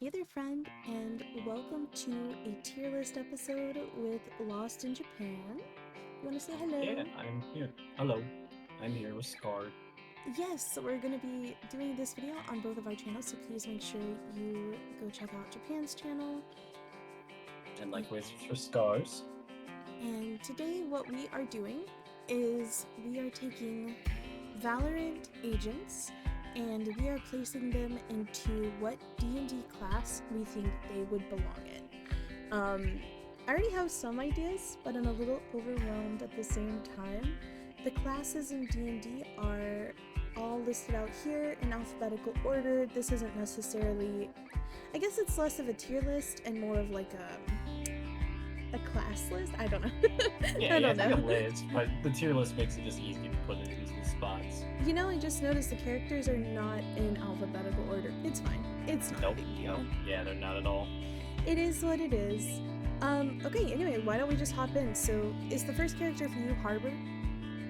Hey there, friend, and welcome to a tier list episode with Lost in Japan. You want to say Yeah, hello? I'm here. Hello, I'm here with Scar. Yes, so we're going to be doing this video on both of our channels, so please make sure you go check out Japan's channel. And likewise for Scars. And today, what we are doing is we are taking Valorant agents and we are placing them into what D&D class we think they would belong in. I already have some ideas, but I'm a little overwhelmed at the same time. The classes in D&D are all listed out here in alphabetical order. This isn't necessarily, I guess it's less of a tier list and more of like a class list. I don't know. Yeah, I yeah, don't it's like a know. list, but the tier list makes it just easy to put it into the spots. You know, I just noticed the characters are not in alphabetical order. It's fine. It's not Nope, a big nope. deal. Yeah, they're not at all. It is what it is. Okay, anyway, why don't we just hop in? So, is the first character for you Harbor?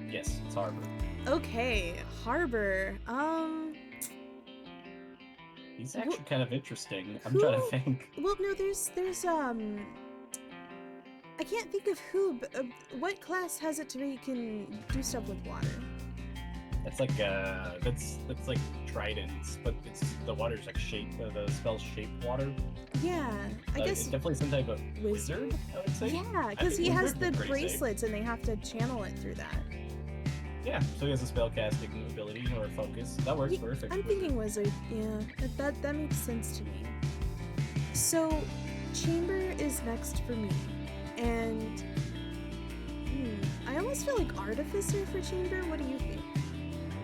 Yes, it's Harbor. Okay, Harbor. He's Wh- actually kind of interesting. I'm trying to who? think. Well, no, I can't think of who, but what class has it to where you can do stuff with water? That's like that's like tridents, but it's the water's like the spell's shaped water. Yeah, I It's guess definitely some type of wizard? wizard, I would say. Yeah, I because think he has wizard the would be pretty safe. bracelets and they have to channel it through that. Yeah, so he has a spell casting ability or focus. That works perfect. I'm thinking wizard. Yeah, that makes sense to me. So, chamber is next for me, and I almost feel like artificer for chamber. What do you think?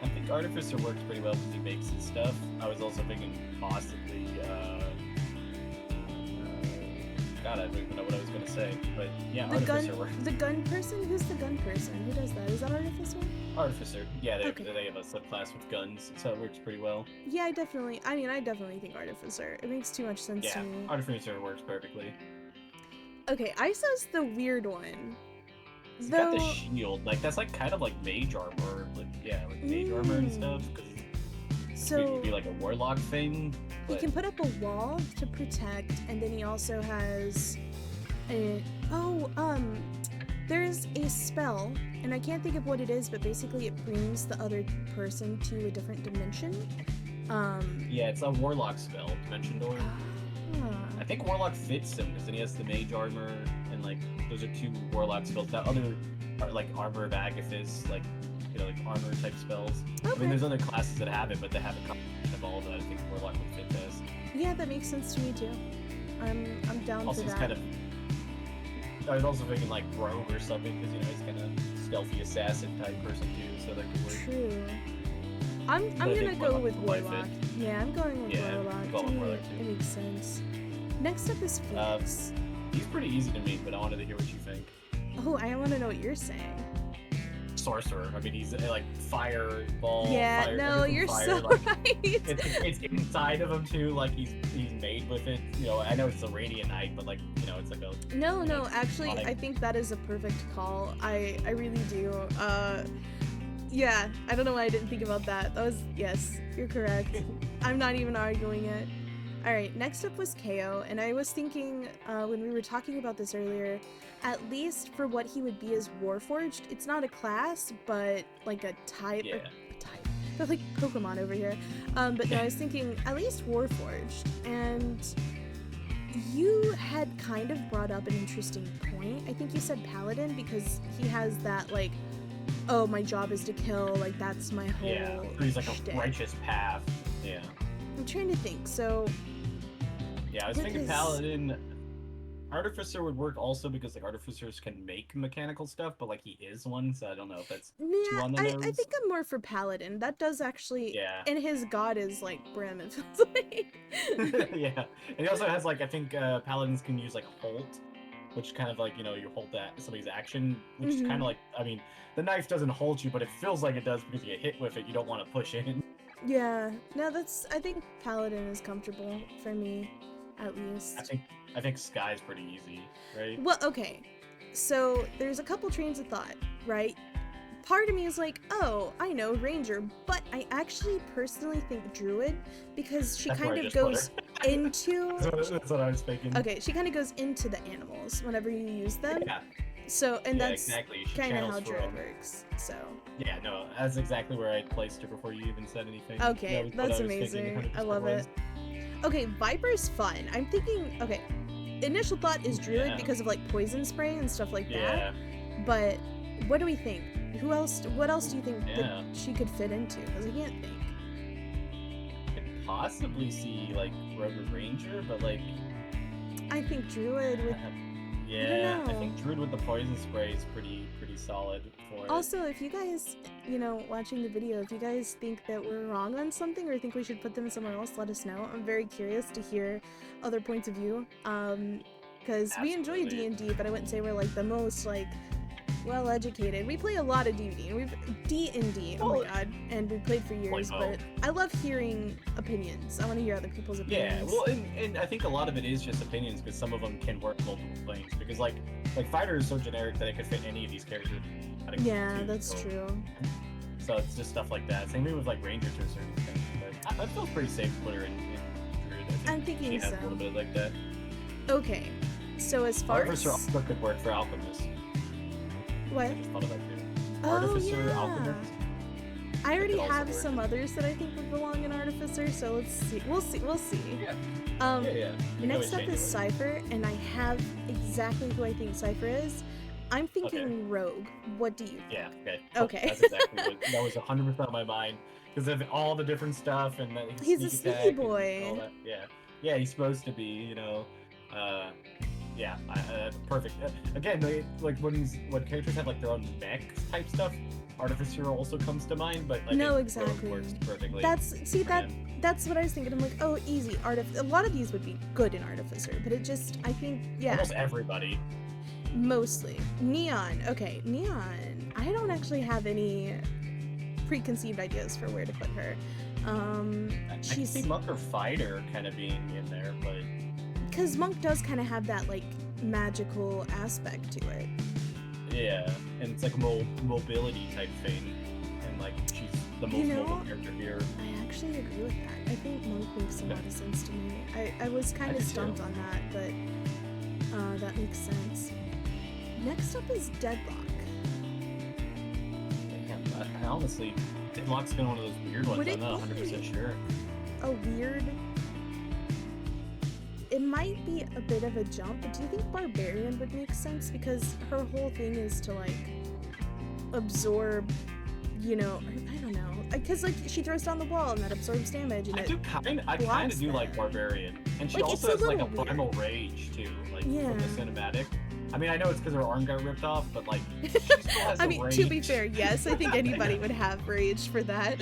I think Artificer works pretty well because he makes his stuff. I was also thinking possibly, God, I don't even know what I was going to say. But yeah, Artificer works. The gun person. Who's the gun person? Who does that? Is that artificer? Artificer. Yeah, Okay. they have a subclass with guns, so it works pretty well. Yeah, I definitely think artificer. It makes too much sense to Yeah, me. Artificer works perfectly. Okay, Isa's the weird one. He's got the Though, shield. Like, that's like kind of like mage armor. Like, yeah, like mage armor and stuff. Because it so could be like a warlock thing. he But can put up a wall to protect, and then he also has a there's a spell, and I can't think of what it is, but basically it brings the other person to a different dimension. yeah, it's a warlock spell, Dimension Door. Ah, I think Warlock fits him because then he has the mage armor and like those are two Warlock spells. That other are like Armor of Agathis, like like armor type spells. I mean, okay. there's other classes that have it, but they have a combination of all that. I think Warlock would fit best. Yeah, that makes sense to me too. I'm down Also, for he's that. kind of. I was also thinking like rogue or something because he's kind of stealthy assassin type person too, so that could work. True. I'm But I gonna think go Warlock with would probably Warlock. fit. Yeah, I'm going with Yeah, Warlock. I'm going To with me, Warlock too. it makes sense. Next up is Phoenix. He's pretty easy to meet, but I wanted to hear what you think. Oh, I want to know what you're saying. Sorcerer. I mean, he's like fireball. Yeah, fire, no, everything you're fire, so like, right. it's inside of him too. Like he's made with it. I know it's a radiant knight, but like it's like a. No, actually, iconic- I think that is a perfect call. I really do. Yeah, I don't know why I didn't think about that. Yes, you're correct. I'm not even arguing it. All right, next up was Kayo, and I was thinking when we were talking about this earlier, at least for what he would be as Warforged, it's not a class, but like a type. Yeah. A type. They're like Pokemon over here. But no, I was thinking at least Warforged, and you had kind of brought up an interesting point. I think you said Paladin because he has that like, oh, my job is to kill. Like that's my whole. Yeah. He's like shtick. a righteous path. Yeah. I'm trying to think. So. Yeah, I was With thinking his- paladin. Artificer would work also because like artificers can make mechanical stuff, but like he is one, so I don't know if that's too Yeah, on the I nose. think I'm more for Paladin. That does actually. Yeah. And his god is like Brim, it feels like. Yeah, and he also has like I think paladins can use like Holt, which kind of like you hold that somebody's action, which is kind of like I mean the knife doesn't hold you, but it feels like it does because you get hit with it. You don't want to push in. Yeah, no, I think Paladin is comfortable for me, at least. I think Sky's pretty easy, right? Well, okay. So there's a couple trains of thought, right? Part of me is like, oh, I know, Ranger, but I actually personally think Druid because she That's where kind I of just put goes. into. That's what I was thinking. Okay, she kind of goes into the animals whenever you use them. Yeah. So, and that's exactly. kind of how Druid works. So. Yeah, no, that's exactly where I placed her before you even said anything. Okay, that's amazing. I love it. Okay, Viper's fun. I'm thinking. Okay, initial thought is Druid because of like poison spray and stuff like that. But what do we think? Who else? What else do you think that she could fit into? Because I can't think. I could possibly see like Rogue or Ranger, but like. I think Druid would. Yeah, I think Druid with the poison spray is pretty solid for it. Also, if you guys, watching the video, if you guys think that we're wrong on something or think we should put them somewhere else, let us know. I'm very curious to hear other points of view. Because we enjoy D&D, but I wouldn't say we're like the most like well-educated. We play a lot of D&D. Oh my god, and we played for years, but I love hearing opinions. I want to hear other people's opinions. Yeah, well, and I think a lot of it is just opinions, because some of them can work multiple things. Because like Fighter is so generic that it could fit any of these characters. Yeah, that's true. So it's just stuff like that. Same thing with like Ranger to a certain extent. But I feel pretty safe to put her in Druid. I'm thinking she has a little bit like that. Okay, so as far as Artificer also could work for Alchemist. What? I just thought of that too. Oh, Artificer, Alchemist. I already have some others that I think would belong in Artificer, so let's see. We'll see. Yeah. Next up is Cypher, and I have exactly who I think Cypher is. I'm thinking Rogue. What do you think? Yeah, okay. That's exactly what, that was 100% on my mind. Because of all the different stuff, and he's a sneaky boy. And all that. Yeah, he's supposed to be, perfect. Again, like when characters have like their own mech type stuff, Artificer also comes to mind, but like exactly works perfectly. That's what I was thinking. I'm like, oh, easy. A lot of these would be good in Artificer, but I think almost everybody. Mostly Neon. Okay, Neon. I don't actually have any preconceived ideas for where to put her. I can see Monk or Fighter kind of being in there, but because Monk does kind of have that like magical aspect to it. Yeah, and it's like a mobility type thing, and like she's the most mobile character here. I actually agree with that. I think Monk makes a lot of sense to me. I was kind of stumped on that, but that makes sense. Next up is Deadlock. Damn, I honestly, Deadlock's been one of those weird ones. I'm not 100% sure. A weird. It might be a bit of a jump, but do you think Barbarian would make sense? Because her whole thing is to like absorb, I don't know, because like she throws down the wall and that absorbs damage. And I kind of do like Barbarian, and she also has like a primal rage too, like from the cinematic. I mean, I know it's because her arm got ripped off, but like, she still has rage. To be fair, yes, I think anybody would have rage for that.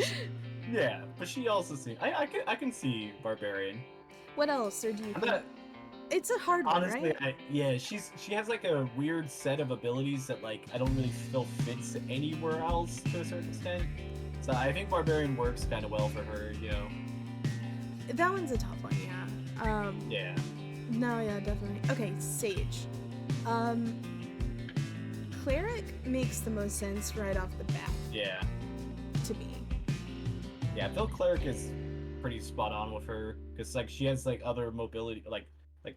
Yeah, but she also seems. I can see Barbarian. What else, or do you think? It's a hard one, right? Honestly, she has like a weird set of abilities that like I don't really feel fits anywhere else to a certain extent. So I think Barbarian works kind of well for her, That one's a tough one, yeah. Yeah. No, yeah, definitely. Okay, Sage. Cleric makes the most sense right off the bat. Yeah. To me. Yeah, I feel Cleric is pretty spot on with her, because like she has like other mobility, like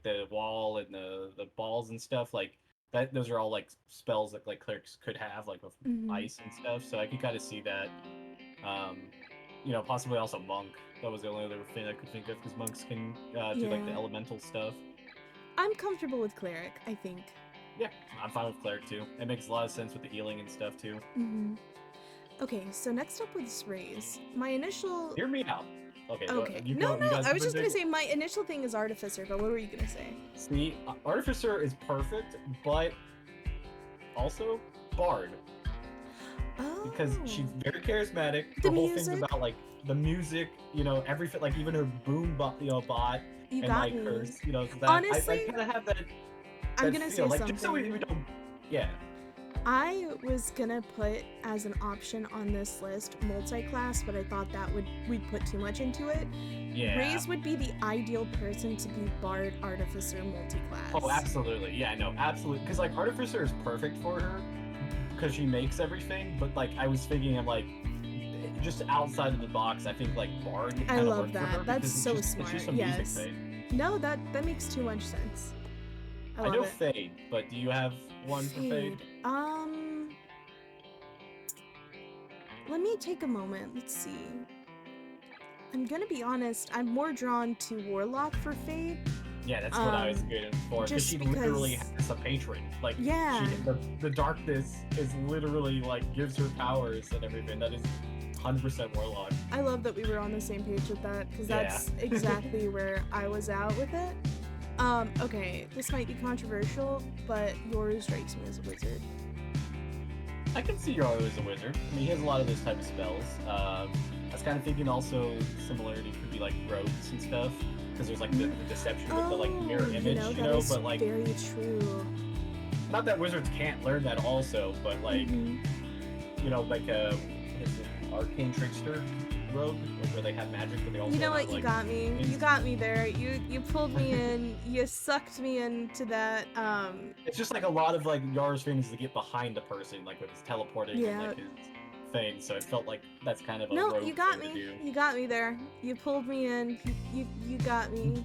the wall and the balls and stuff, like that. Those are all like spells that like clerics could have, like with ice and stuff. So I could kind of see that. Possibly also Monk. That was the only other thing I could think of, because monks can do like the elemental stuff. I'm comfortable with Cleric, I think. Yeah, I'm fine with Cleric too. It makes a lot of sense with the healing and stuff too. Okay, so next up with Raise. My initial... Hear me out. Okay. No, I was just going to say my initial thing is Artificer, but what were you going to say? See, Artificer is perfect, but also Bard. Oh. Because she's very charismatic. The whole music. thing's about like the music, everything, like even her boom bot, bot. You and got like me. her, that, Honestly, I kind of have that. I'm gonna say like, something. Just so we don't, yeah. I was gonna put as an option on this list multi-class, but I thought we'd put too much into it. Yeah. Raze would be the ideal person to be Bard, Artificer, multi-class. Oh, absolutely. Yeah, no, absolutely. Because like Artificer is perfect for her, because she makes everything. But like I was thinking, I'm like, just outside of the box, I think like Bard would kind of work for her. That's so it's smart. just a music thing. No, that makes too much sense. I I love know it. Fade, but do you have one for Fade? Let me take a moment. Let's see. I'm gonna be honest, I'm more drawn to Warlock for Fade. Yeah, that's what I was getting for, because just she literally because- has a patron. Like, Yeah. the darkness is literally, like, gives her powers and everything. That is 100% Warlock. I love that we were on the same page with that, because that's exactly where I was at with it. Okay, this might be controversial, but Yoru strikes me as a wizard. I can see Yoru as a wizard. I mean, he has a lot of those type of spells. I was kind of thinking also similarity could be like rogues and stuff, because there's like the deception with the like mirror image, you know, but like very true. Not that wizards can't learn that also, but like you know, like what is it, arcane trickster rogue, where they have magic, but they also You know what? have, like, You got me. You got me there. You pulled me in. You sucked me into that. It's just like a lot of like Yara's thing is to get behind a person, like with his teleporting and like his thing. So it felt like that's kind of a rogue you got thing me. to do. You got me there. You pulled me in. You got me.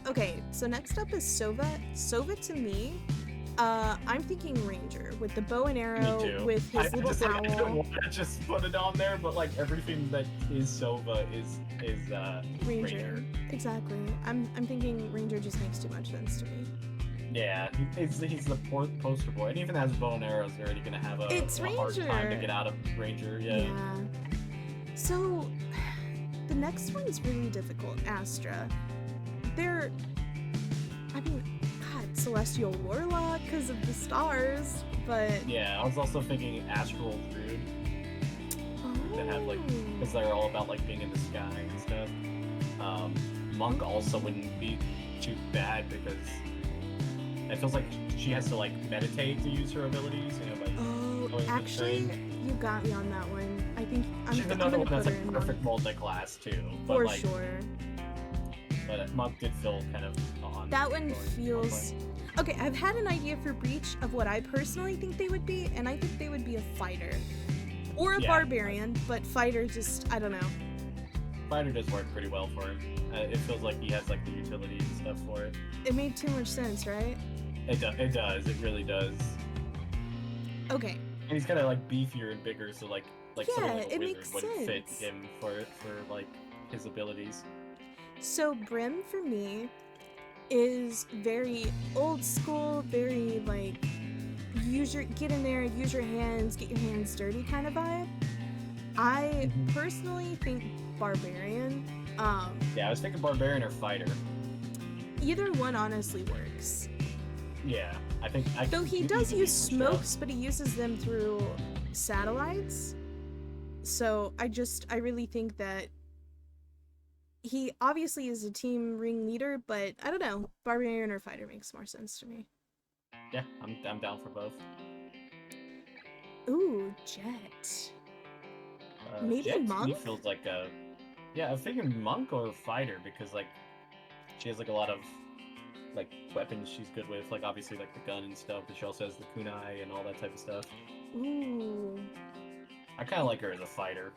Okay. So next up is Sova. Sova to me. I'm thinking Ranger with the bow and arrow, with his little owl. I don't want to just put it on there, but like everything that is Sova is Ranger. Exactly. I'm thinking Ranger just makes too much sense to me. Yeah, he's the poster boy, and even as bow and arrow is already gonna have a hard time to get out of Ranger. Yeah. So the next one is really difficult. Astra. Celestial Warlock because of the stars, but yeah, I was also thinking Astral Druid. That have like, because they're all about like being in the sky and stuff. Monk also wouldn't be too bad because it feels like she has to like meditate to use her abilities, you know. Actually, you got me on that one. I think she's another one that's like perfect multi-class too. For sure. But Monk did feel kind of on. That one feels. Okay, I've had an idea for Breach of what I personally think they would be, and I think they would be a fighter. Or a barbarian, but fighter just, I don't know. Fighter does work pretty well for him. It feels like he has like the utility and stuff for it. It made too much sense, right? It does. It really does. Okay. And he's kind of like beefier and bigger, so like someone like a wizard would fit him for like his abilities. So Brim for me is very old school, very like get in there, use your hands, get your hands dirty kind of vibe. I personally think barbarian. Yeah, I was thinking barbarian or fighter. Either one honestly works. Yeah, I think. Though he does use smokes, but he uses them through satellites. So I really think that he obviously is a team ringleader, but I don't know. Barbarian or fighter makes more sense to me. Yeah, I'm down for both. Ooh, Jet. Maybe Jet Monk? To me feels like a. Yeah, I'm thinking Monk or fighter because like she has like a lot of like weapons she's good with, like obviously like the gun and stuff, but she also has the kunai and all that type of stuff. Ooh. I kind of like her as a fighter.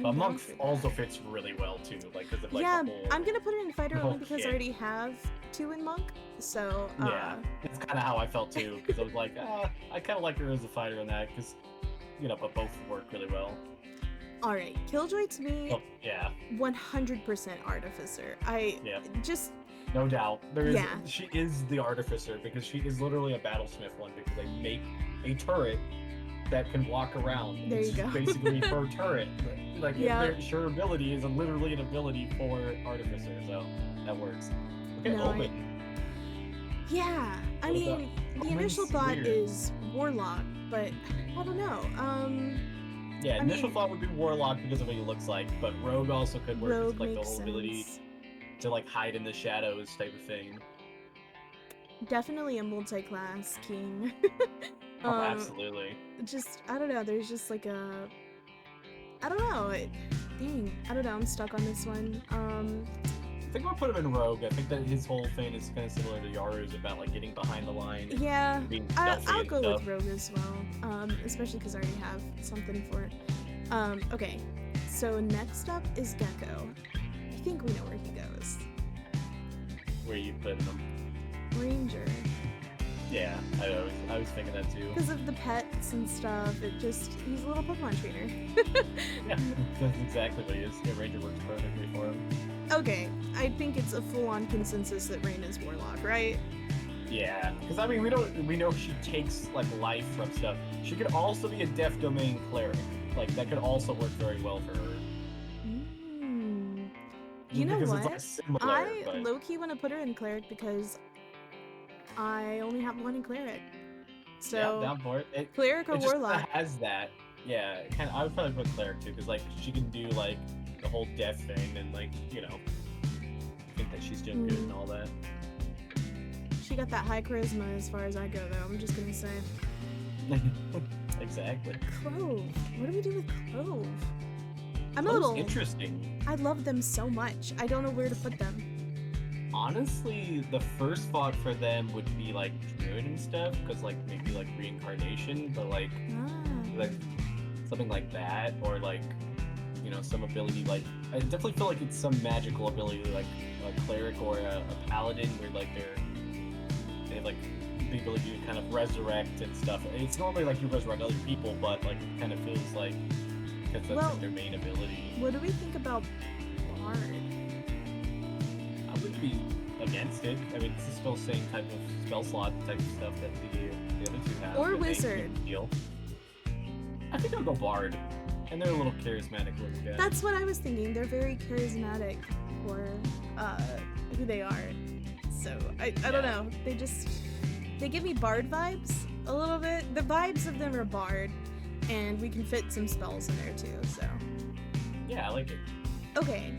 But Monk also fits really well too, like because of like the whole, I'm gonna put it in fighter only because I already have 2 in Monk. So yeah, it's kind of how I felt too, because I was like, I kind of like her as a fighter in that, because you know, but both work really well. All right, Killjoy to me. Oh, yeah. 100% artificer. Just. No doubt. She is the artificer because she is literally a battlesmith one, because they make a turret that can walk around. There you go. Basically her turret. Like her ability is literally an ability for artificer, so that works. Okay, Omen. Yeah, I mean, the initial thought is Warlock, but I don't know. Yeah, initial thought would be Warlock because of what he looks like, but Rogue also could work with like the whole ability to like hide in the shadows type of thing. Definitely a multi-class king. Absolutely. Just, I don't know, there's just like a... I don't know. Dang, I don't know, I'm stuck on this one. I think I'll put him in Rogue. I think that his whole thing is kind of similar to Yaru's about like getting behind the line. Yeah, I'll go with Rogue as well, especially because I already have something for it. Okay, so next up is Gecko. I think we know where he goes. where you put them. Ranger. Yeah, I was thinking that too. Because of the pets and stuff, he's a little Pokemon trainer. Yeah, that's exactly what he is. Yeah, Ranger works perfectly for him. Okay, I think it's a full-on consensus that Rain is Warlock, right? Yeah, because I mean, we know she takes like life from stuff. She could also be a Death Domain cleric. Like that could also work very well for her. You know because what? It's like similar, I but... low-key want to put her in cleric because I only have one in cleric. So yeah, down for it. Cleric or it just Warlock has that. Yeah, I would probably put cleric too, because like she can do like the whole death thing and like I think that she's doing good and all that. She got that high charisma as far as I go, though. I'm just gonna say. Exactly. Clove. What do we do with Clove? I'm Clove's a little interesting. I love them so much. I don't know where to put them. Honestly, the first thought for them would be like druid and stuff, because like maybe like reincarnation, but like something like that, or like some ability like I definitely feel like it's some magical ability like a cleric or a paladin where like they have like the ability to kind of resurrect and stuff. It's normally like you resurrect other people, but like it kind of feels like because that's like their main ability. What do we think about Bard? I wouldn't be against it. I mean, it's still the same type of spell slot type of stuff that the other two have. Or Wizard. I think I'll go Bard. And they're a little charismatic looking guys. That's what I was thinking. They're very charismatic for who they are. So I don't know. They give me Bard vibes a little bit. The vibes of them are Bard, and we can fit some spells in there too. So yeah, I like it. Okay,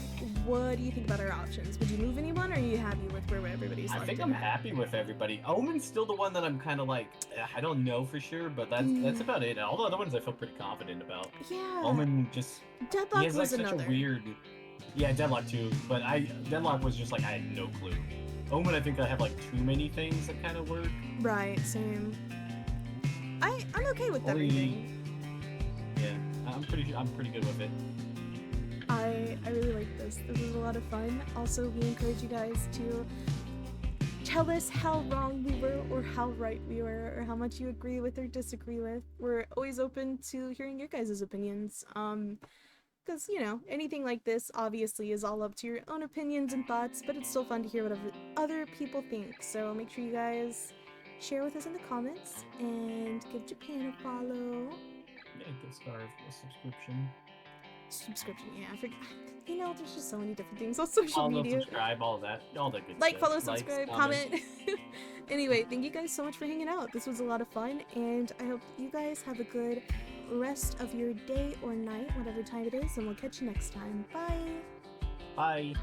what do you think about our options? Would you move anyone, or are you happy with where everybody's I think I'm happy with everybody. Omen's still the one that I'm kind of like, I don't know for sure, but that's about it. All the other ones I feel pretty confident about. Yeah. Omen just... Deadlock he has, like, was such another. a weird... Yeah, Deadlock too, but Deadlock was just like, I had no clue. Omen, I think I have like too many things that kind of work. Right, same. I'm okay with everything. Yeah, I'm pretty good with it. I really like this. This was a lot of fun. Also, we encourage you guys to tell us how wrong we were or how right we were or how much you agree with or disagree with. We're always open to hearing your guys' opinions. Because, anything like this obviously is all up to your own opinions and thoughts, but it's still fun to hear what other people think. So make sure you guys share with us in the comments and give Japan a follow. Yeah, give Star a subscription. Yeah, I forget. There's just so many different things on social media. Subscribe, all that good like, stuff. Follow, subscribe, comment. Anyway, thank you guys so much for hanging out. This was a lot of fun, and I hope you guys have a good rest of your day or night, whatever time it is, and we'll catch you next time. Bye! Bye!